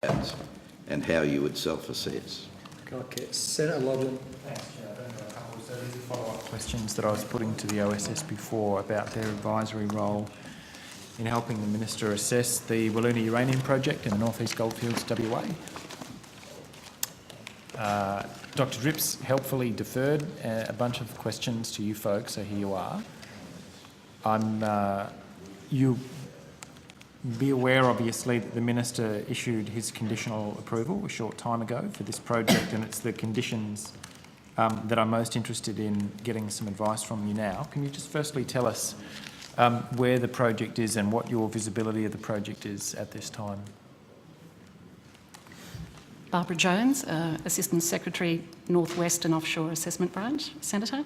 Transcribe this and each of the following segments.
that and how you would self-assess. Okay, Senator Ludlam. Thanks, Chair. I don't know a couple of these follow-up questions that I was putting to the OSS before about their advisory role in helping the Minister assess the Toro Uranium project in the North East Goldfields, WA. Dr Drips helpfully deferred a bunch of questions to you folks, so here you are. You be aware, obviously, that the Minister issued his conditional approval a short time ago for this project, and it's the conditions that I'm most interested in getting some advice from you now. Can you just firstly tell us where the project is and what your visibility of the project is at this time? Barbara Jones, Assistant Secretary, Northwest and Offshore Assessment Branch, Senator.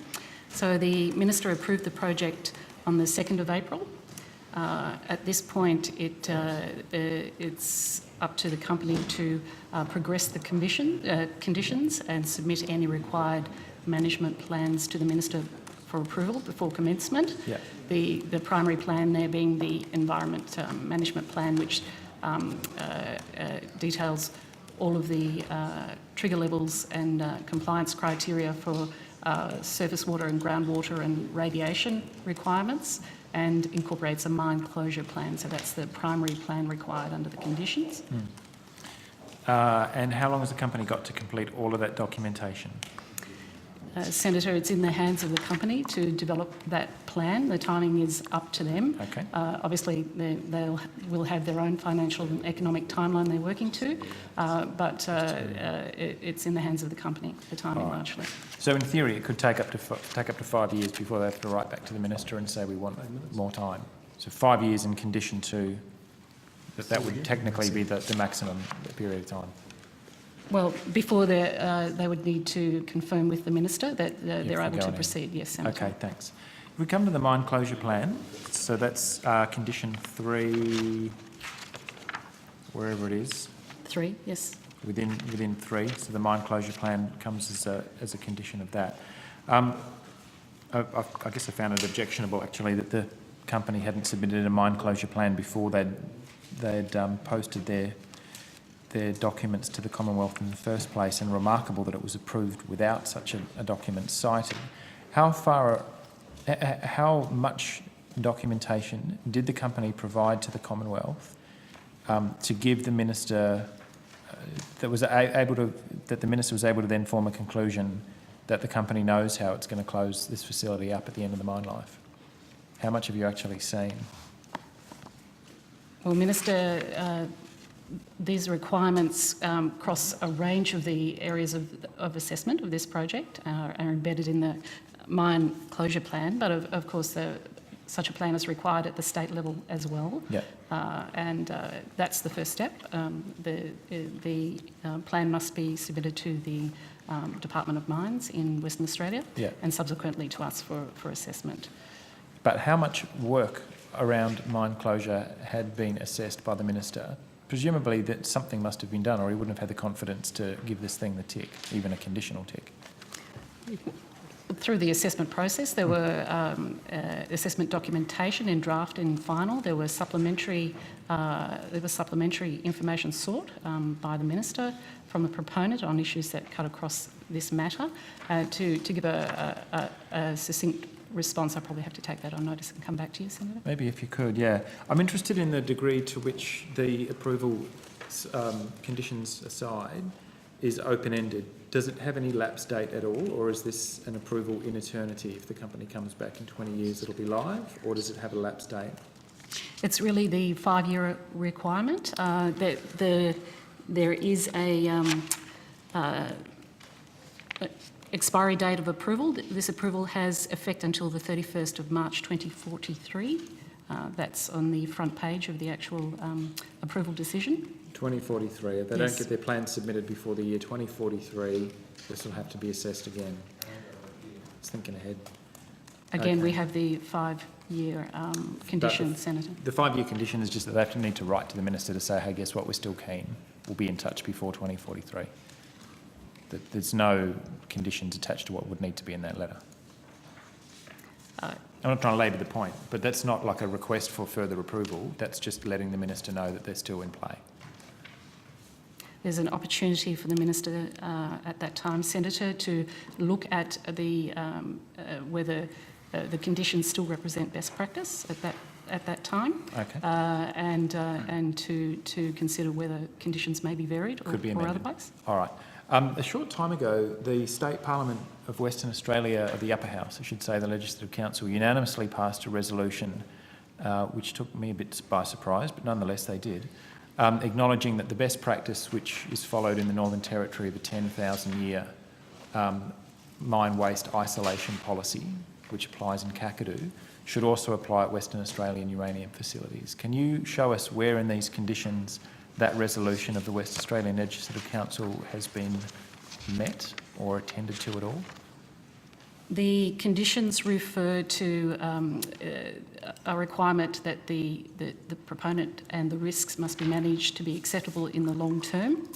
So the Minister approved the project on the 2nd of April. At this point, it's up to the company to progress the conditions and submit any required management plans to the Minister for approval before commencement. Yeah. The primary plan there being the Environment Management Plan, which details all of the trigger levels and compliance criteria for surface water and groundwater and radiation requirements, and incorporates a mine closure plan. So that's the primary plan required under the conditions. And how long has the company got to complete all of that documentation? Senator, it's in the hands of the company to develop that plan. The timing is up to them. Okay. Obviously, they will have their own financial and economic timeline they're working to, but it's in the hands of the company, the timing largely. So in theory, it could take up to 5 years before they have to write back to the Minister and say we want more time. So 5 years in condition 2, that would technically be the maximum period of time. Well, before they would need to confirm with the Minister that they're able to proceed. Yes, Senator. Okay, thanks. If we come to the mine closure plan, so that's condition 3, wherever it is. 3, yes. Within 3, so the mine closure plan comes as a condition of that. I guess I found it objectionable actually that the company hadn't submitted a mine closure plan before they'd posted their documents to the Commonwealth in the first place, and remarkable that it was approved without such a document cited. How much documentation did the company provide to the Commonwealth to give the Minister that the Minister was able to then form a conclusion that the company knows how it's going to close this facility up at the end of the mine life? How much have you actually seen? Well, Minister, these requirements cross a range of the areas of assessment of this project, are embedded in the mine closure plan, but of course such a plan is required at the state level as well. Yep. And that's the first step. The plan must be submitted to the Department of Mines in Western Australia, yep, and subsequently to us for assessment. But how much work around mine closure had been assessed by the Minister? Presumably that something must have been done, or he wouldn't have had the confidence to give this thing the tick, even a conditional tick. Through the assessment process, there were assessment documentation in draft and final. There was supplementary information sought by the Minister from the proponent on issues that cut across this matter. To give a succinct response, I probably have to take that on notice and come back to you, Senator. Maybe if you could, yeah. I'm interested in the degree to which the approval, conditions aside, is open-ended. Does it have any lapse date at all, or is this an approval in eternity? If the company comes back in 20 years, it'll be live, or does it have a lapse date? It's really the 5-year requirement. There is a expiry date of approval. This approval has effect until the 31st of March 2043. That's on the front page of the actual approval decision. 2043. If they don't get their plans submitted before the year 2043, this will have to be assessed again. Just thinking ahead. Again, we have the 5-year condition, Senator. The 5-year condition is just that they have to need to write to the Minister to say, hey, guess what, we're still keen. We'll be in touch before 2043. There's no conditions attached to what would need to be in that letter. I'm not trying to labour the point, but that's not like a request for further approval. That's just letting the Minister know that they're still in play. there's an opportunity for the Minister at that time, Senator, to look at whether the conditions still represent best practice at that time, Okay. and to consider whether conditions may be varied or otherwise. All right. A short time ago, the State Parliament of Western Australia, or the Upper House, I should say, the Legislative Council, unanimously passed a resolution, which took me a bit by surprise, but nonetheless they did, acknowledging that the best practice which is followed in the Northern Territory of a 10,000-year mine waste isolation policy, which applies in Kakadu, should also apply at Western Australian uranium facilities. Can you show us where in these conditions that resolution of the West Australian Legislative Council has been met or attended to at all? The conditions refer to a requirement that the proponent and the risks must be managed to be acceptable in the long term.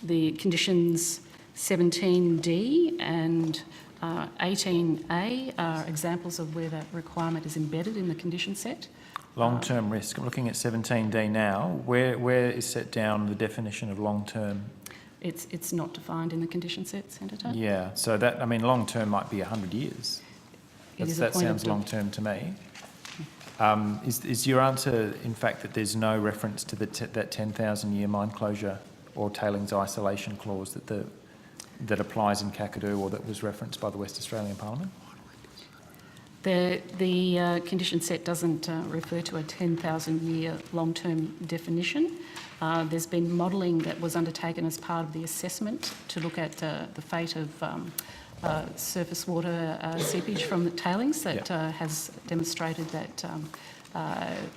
The conditions 17D and 18A are examples of where that requirement is embedded in the condition set. Long-term risk. I'm looking at 17D now. Where is set down the definition of long-term? It's not defined in the condition set, Senator. Yeah, so that, I mean, long-term might be 100 years. That sounds long-term to me. Is your answer, in fact, that there's no reference to that 10,000-year mine closure or tailings isolation clause that applies in Kakadu or that was referenced by the West Australian Parliament? The condition set doesn't refer to a 10,000-year long-term definition. There's been modelling that was undertaken as part of the assessment to look at the fate of surface water seepage from the tailings that has demonstrated that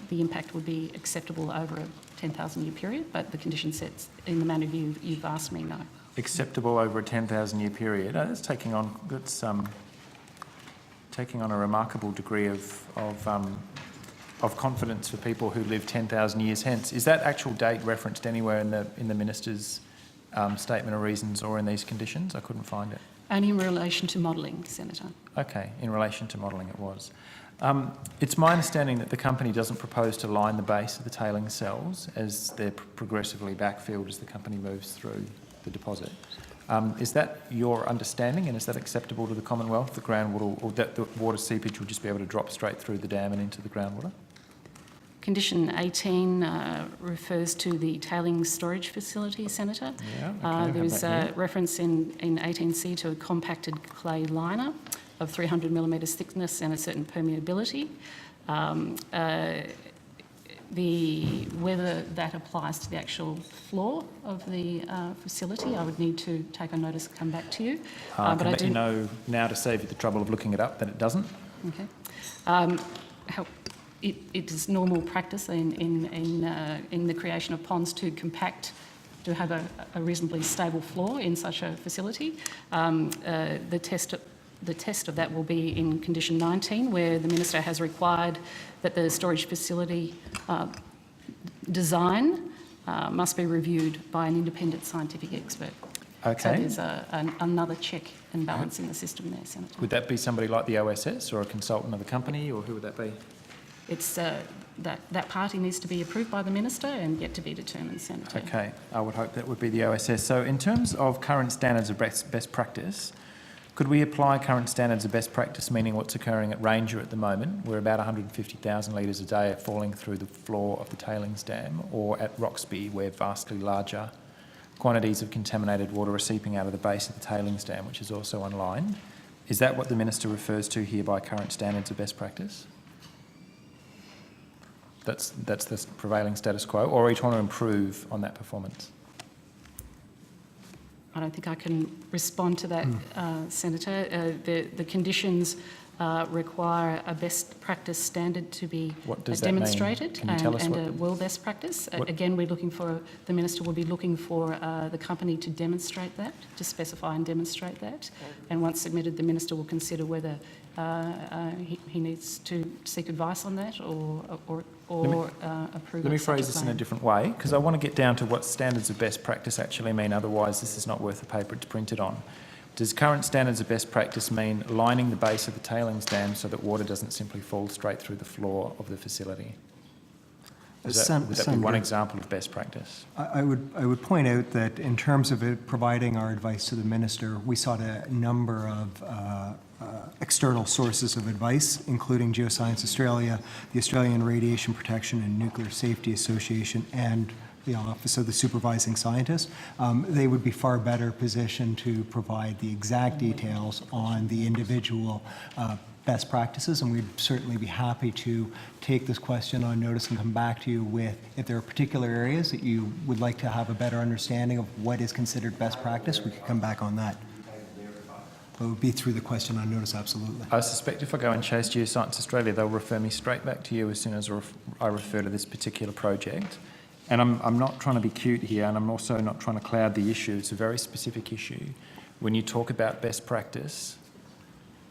the impact would be acceptable over a 10,000-year period, but the condition sets in the manner you've asked me, no. Acceptable over a 10,000-year period. That's taking on a remarkable degree of confidence for people who live 10,000 years hence. Is that actual date referenced anywhere in the Minister's statement of reasons or in these conditions? I couldn't find it. Only in relation to modelling, Senator. Okay, in relation to modelling it was. It's my understanding that the company doesn't propose to line the base of the tailing cells as they're progressively backfilled as the company moves through the deposit. Is that your understanding, and is that acceptable to the Commonwealth? The groundwater, or that the water seepage will just be able to drop straight through the dam and into the groundwater? Condition 18 refers to the tailings storage facility, Senator. Yeah, okay, there's a reference in 18C to a compacted clay liner of 300 millimetres thickness and a certain permeability. Whether that applies to the actual floor of the facility, I would need to take a notice and come back to you. I can let you know now to save you the trouble of looking it up that it doesn't. Okay. It is normal practice in the creation of ponds to compact, to have a reasonably stable floor in such a facility. The test of that will be in condition 19, where the Minister has required that the storage facility design must be reviewed by an independent scientific expert. Okay. So there's another check and balance in the system there, Senator. Would that be somebody like the OSS or a consultant of the company, or who would that be? It's that party needs to be approved by the Minister and yet to be determined, Senator. Okay, I would hope that would be the OSS. So in terms of current standards of best practice, could we apply current standards of best practice, meaning what's occurring at Ranger at the moment, where about 150,000 litres a day are falling through the floor of the tailings dam, or at Roxby, where vastly larger quantities of contaminated water are seeping out of the base of the tailings dam, which is also unlined? Is that what the Minister refers to here by current standards of best practice? That's the prevailing status quo, or are you trying to improve on that performance? I don't think I can respond to that, Senator. The conditions require a best practice standard to be demonstrated and a world best practice. Again, we're looking for, the Minister will be looking for the company to demonstrate that, to specify and demonstrate that. And once submitted, the Minister will consider whether he needs to seek advice on that or approve. Let me phrase this in a different way, because I want to get down to what standards of best practice actually mean, otherwise this is not worth the paper it's printed on. Does current standards of best practice mean lining the base of the tailings dam so that water doesn't simply fall straight through the floor of the facility? Would that be one example of best practice? I would point out that in terms of it providing our advice to the minister, we sought a number of external sources of advice, including Geoscience Australia, the Australian Radiation Protection and Nuclear Safety Association, and the Office of the Supervising Scientist. They would be far better positioned to provide the exact details on the individual best practices, and we'd certainly be happy to take this question on notice and come back to you with, if there are particular areas that you would like to have a better understanding of what is considered best practice, we could come back on that. It would be through the question on notice, absolutely. I suspect if I go and chase Geoscience Australia, they'll refer me straight back to you as soon as I refer to this particular project. And I'm not trying to be cute here, and I'm also not trying to cloud the issue. It's a very specific issue. When you talk about best practice,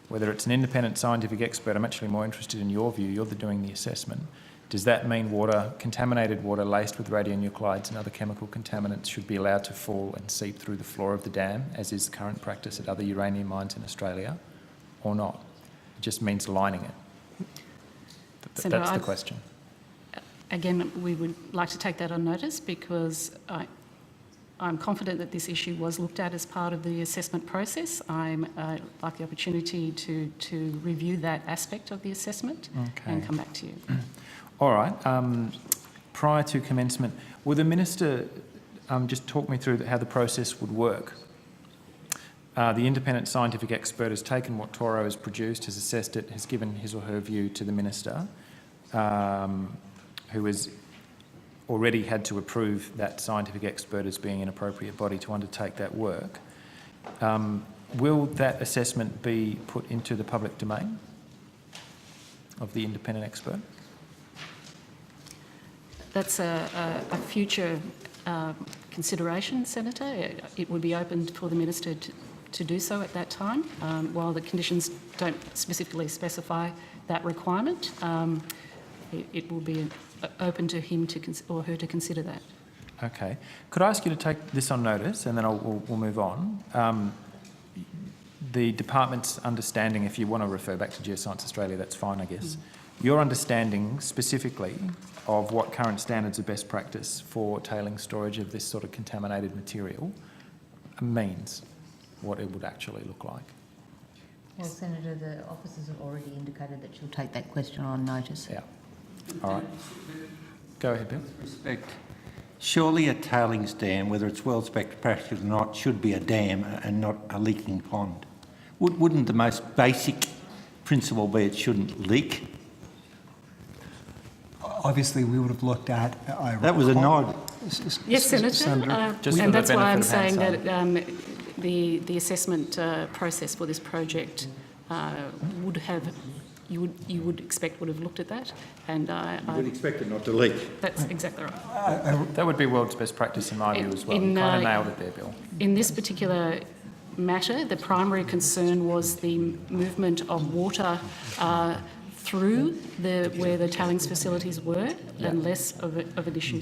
whether it's an independent scientific expert, I'm actually more interested in your view, you're doing the assessment. Does that mean water, contaminated water laced with radionuclides and other chemical contaminants should be allowed to fall and seep through the floor of the dam, as is current practice at other uranium mines in Australia, or not? It just means lining it. Senator, That's the question. Again, we would like to take that on notice because I'm confident that this issue was looked at as part of the assessment process. I'd like the opportunity to review that aspect of the assessment and come back to you. All right. Prior to commencement, will the Minister just talk me through how the process would work? The independent scientific expert has taken what Toro has produced, has assessed it, has given his or her view to the Minister, who has already had to approve that scientific expert as being an appropriate body to undertake that work. Will that assessment be put into the public domain of the independent expert? That's a future consideration, Senator. It would be open for the Minister to do so at that time. While the conditions don't specifically specify that requirement, it will be open to him or her to consider that. Okay. Could I ask you to take this on notice, and then we'll move on? The department's understanding, if you want to refer back to Geoscience Australia, that's fine, I guess. Your understanding specifically of what current standards of best practice for tailing storage of this sort of contaminated material means, what it would actually look like. Well, Senator, the officers have already indicated that she'll take that question on notice. Yeah. All right. Go ahead, Bill. Respect. Surely a tailings dam, whether it's world's best practice or not, should be a dam and not a leaking pond. Wouldn't the most basic principle be it shouldn't leak? Obviously, we would have looked at... That was a nod. Yes, Senator. And that's why I'm saying that the assessment process for this project would have... You would expect would have looked at that, and You would expect it not to leak. that's exactly right. That would be world's best practice in my view as well. You kind of nailed it there, Bill. In this particular matter, the primary concern was the movement of water through where the tailings facilities were, and less of an issue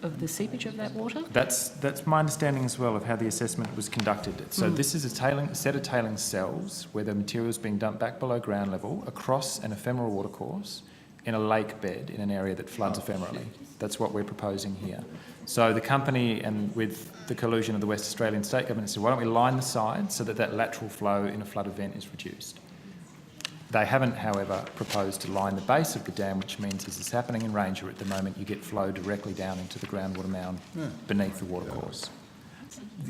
of the seepage of that water. That's my understanding as well of how the assessment was conducted. So this is a set of tailings cells where the material is being dumped back below ground level across an ephemeral watercourse in a lake bed in an area that floods ephemerally. That's what we're proposing here. So the company, and with the collusion of the West Australian State Government, said, why don't we line the sides so that lateral flow in a flood event is reduced. They haven't, however, proposed to line the base of the dam, which means, as is happening in Ranger at the moment, you get flow directly down into the groundwater mound beneath the watercourse.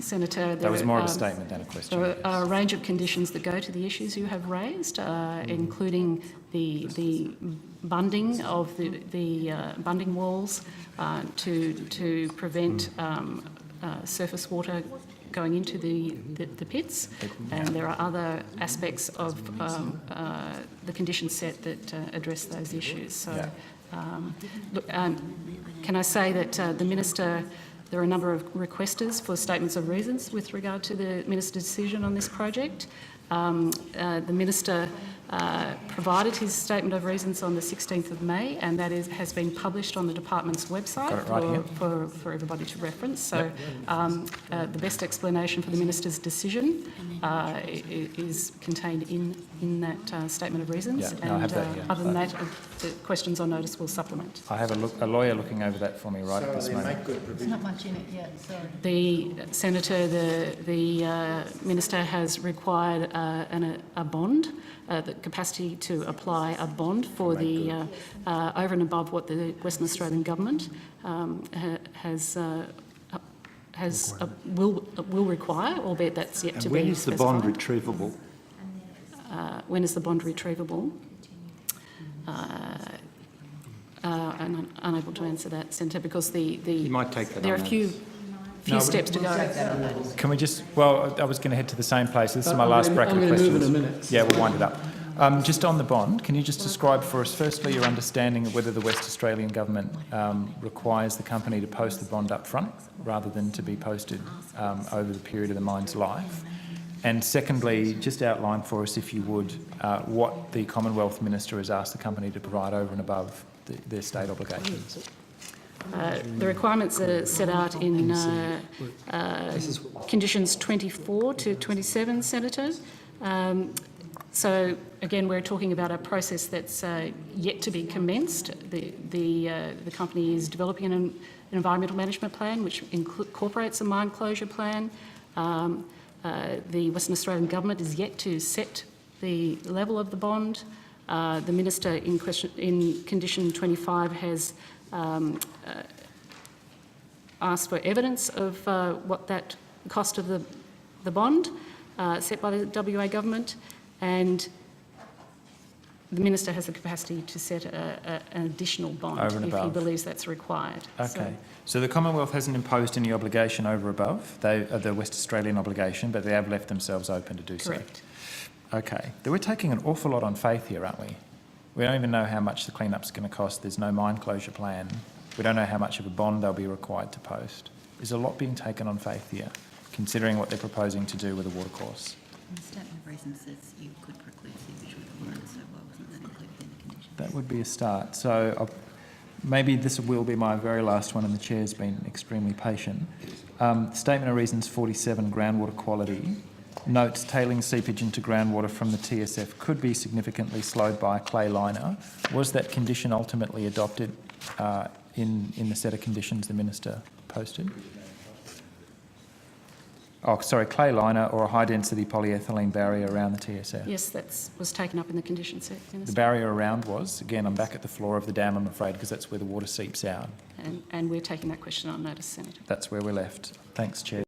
Senator, That was more of a statement than a question. There are a range of conditions that go to the issues you have raised, including the bunding of the bunding walls to prevent surface water going into the pits, and there are other aspects of the condition set that address those issues. So, can I say that the Minister, there are a number of requesters for statements of reasons with regard to the Minister's decision on this project. The Minister provided his statement of reasons on the 16th of May, and that has been published on the department's website Got it right here. for everybody to reference. So the best explanation for the minister's decision is contained in that statement of reasons. Yeah, no, I have that here. Other than that, the questions on notice will supplement. I have a lawyer looking over that for me right at this So they moment. make good There's provision. not much in it yet, so. The Senator, the Minister has required a bond, the capacity to apply a bond for the over and above what the Western Australian Government will require, albeit that's yet And to when be is the bond specified. retrievable? When is the bond retrievable? I'm unable to answer that, Senator, because You might take that there are on a few No, steps to go. Can we just, well, I was going to head to the same place. This is my last bracket of I'm going to questions. move in a minute. Yeah, we'll wind it up. Just on the bond, can you just describe for us, firstly, your understanding of whether the West Australian Government requires the company to post the bond up front rather than to be posted over the period of the mine's life? And secondly, just outline for us, if you would, what the Commonwealth Minister has asked the company to provide over and above their state obligations. The requirements are set out in conditions 24 to 27, Senator. So again, we're talking about a process that's yet to be commenced. The company is developing an environmental management plan which incorporates a mine closure plan. The Western Australian Government is yet to set the level of the bond. The Minister in condition 25 has asked for evidence of what that cost of the bond set by the WA Government, and the Minister has the capacity to set an additional bond Over and if he above. believes that's required. Okay. So the Commonwealth hasn't imposed any obligation over above, the West Australian obligation, but they have left themselves open to do so. Correct. Okay. We're taking an awful lot on faith here, aren't we? We don't even know how much the clean-up's going to cost. There's no mine closure plan. We don't know how much of a bond they'll be required to post. There's a lot being taken on faith here, considering what they're proposing to do with the watercourse. The statement of reasons says you could preclude sewage with water, so why wasn't that included in the conditions? That would be a start. So maybe this will be my very last one, and the Chair's been extremely patient. Statement of reasons 47, groundwater quality, notes tailing seepage into groundwater from the TSF could be significantly slowed by a clay liner. Was that condition ultimately adopted in the set of conditions the Minister posted? Oh, sorry, clay liner or a high-density polyethylene barrier around the TSF? Yes, that was taken up in the condition set, The Minister. barrier around was, again, I'm back at the floor of the dam, I'm afraid, because that's where the water seeps out. And we're taking that question on notice, Senator. That's where we're left. Thanks, Chair.